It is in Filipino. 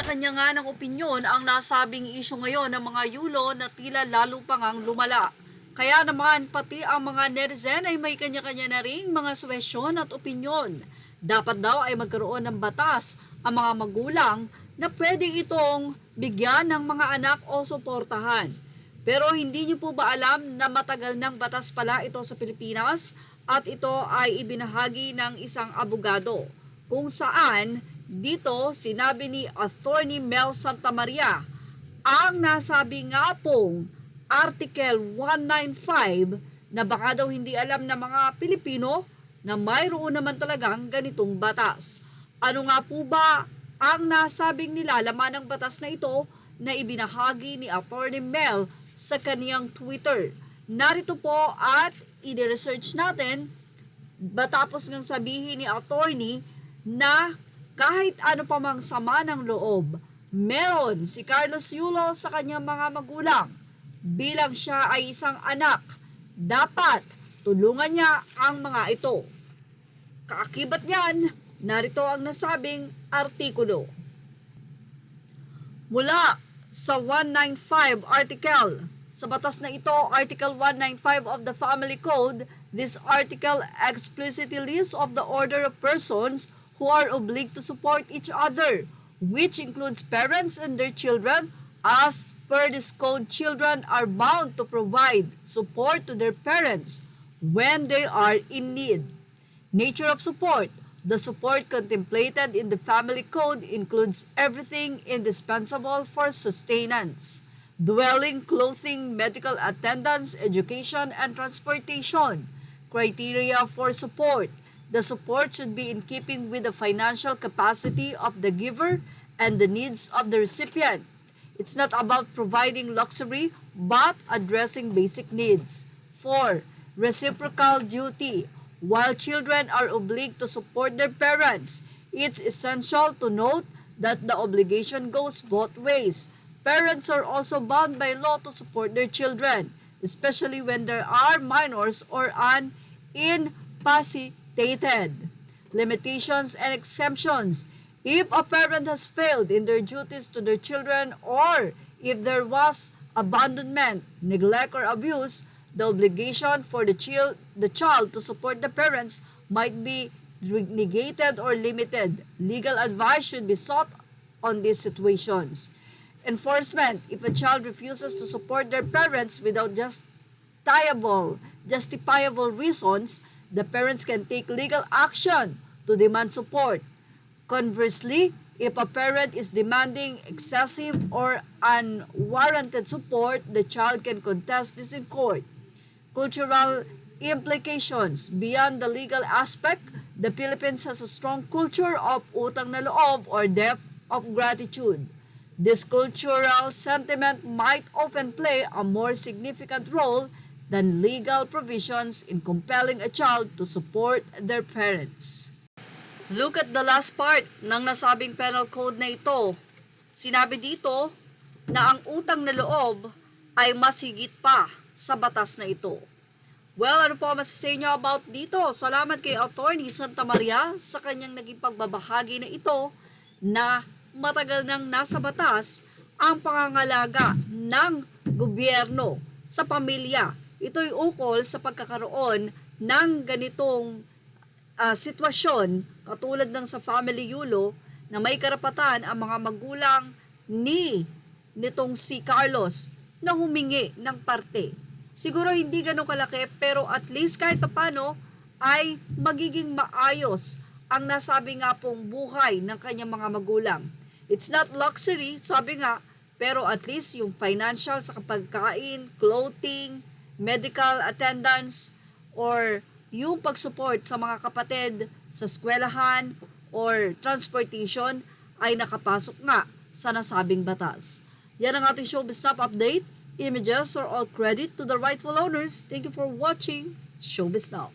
kanya-kanya nga ng opinyon ang nasabing isyu ngayon ng mga yulo na tila lalo pang ang lumala. Kaya naman pati ang mga netizen ay may kanya-kanya na ring mga suwesyon at opinyon. Dapat daw ay magkaroon ng batas ang mga magulang na pwede itong bigyan ng mga anak o suportahan. Pero hindi niyo po ba alam na matagal ng batas pala ito sa Pilipinas at ito ay ibinahagi ng isang abogado kung saan dito sinabi ni Attorney Mel Santamaria ang nasabi nga pong Article 195 na baka daw hindi alam ng mga Pilipino na mayroon naman talagang ganitong batas. Ano nga po ba ang nasabing nilalaman ng batas na ito na ibinahagi ni Attorney Mel sa kaniyang Twitter? Narito po at i-research natin matapos ngang sabihin ni Attorney na kahit ano pa mang sama ng loob, meron si Carlos Yulo sa kanyang mga magulang. Bilang siya ay isang anak, dapat tulungan niya ang mga ito. Kaakibat niyan, narito ang nasabing artikulo. Mula sa 195 article, sa batas na ito, Article 195 of the Family Code, this article explicitly lists of the order of persons who are obliged to support each other, which includes parents and their children. As per this code, children are bound to provide support to their parents when they are in need. Nature of support. The support contemplated in the Family Code includes everything indispensable for sustenance: dwelling, clothing, medical attendance, education, and transportation. Criteria for support. The support should be in keeping with the financial capacity of the giver and the needs of the recipient. It's not about providing luxury, but addressing basic needs. 4. Reciprocal duty. While children are obliged to support their parents, it's essential to note that the obligation goes both ways. Parents are also bound by law to support their children, especially when there are minors or incapacitated. Limitations and exemptions. If a parent has failed in their duties to their children, or if there was abandonment, neglect, or abuse, the obligation for the child to support the parents might be negated or limited. Legal advice should be sought on these situations. Enforcement. If a child refuses to support their parents without justifiable reasons, the parents can take legal action to demand support. Conversely, if a parent is demanding excessive or unwarranted support, the child can contest this in court. Cultural implications. Beyond the legal aspect, the Philippines has a strong culture of utang na loob or debt of gratitude. This cultural sentiment might often play a more significant role than legal provisions in compelling a child to support their parents. Look at the last part ng nasabing penal code na ito. Sinabi dito na ang utang na loob ay mas higit pa sa batas na ito. Well, ano po ang masasay nyo about dito? Salamat kay Attorney Santamaria sa kanyang naging pagbabahagi na ito na matagal nang nasa batas ang pangangalaga ng gobyerno sa pamilya. Ito'y ukol sa pagkakaroon ng ganitong sitwasyon katulad ng sa Family Yulo na may karapatan ang mga magulang nitong si Carlos na humingi ng parte. Siguro hindi ganun kalaki pero at least kahit paano ay magiging maayos ang nasabi nga pong buhay ng kanyang mga magulang. It's not luxury, sabi nga, pero at least yung financial sa pagkain, clothing, medical attendance, or yung pag-support sa mga kapatid sa eskwelahan or transportation ay nakapasok nga sa nasabing batas. Yan ang ating Showbiz Snap update. Images are all credit to the rightful owners. Thank you for watching Showbiz Now.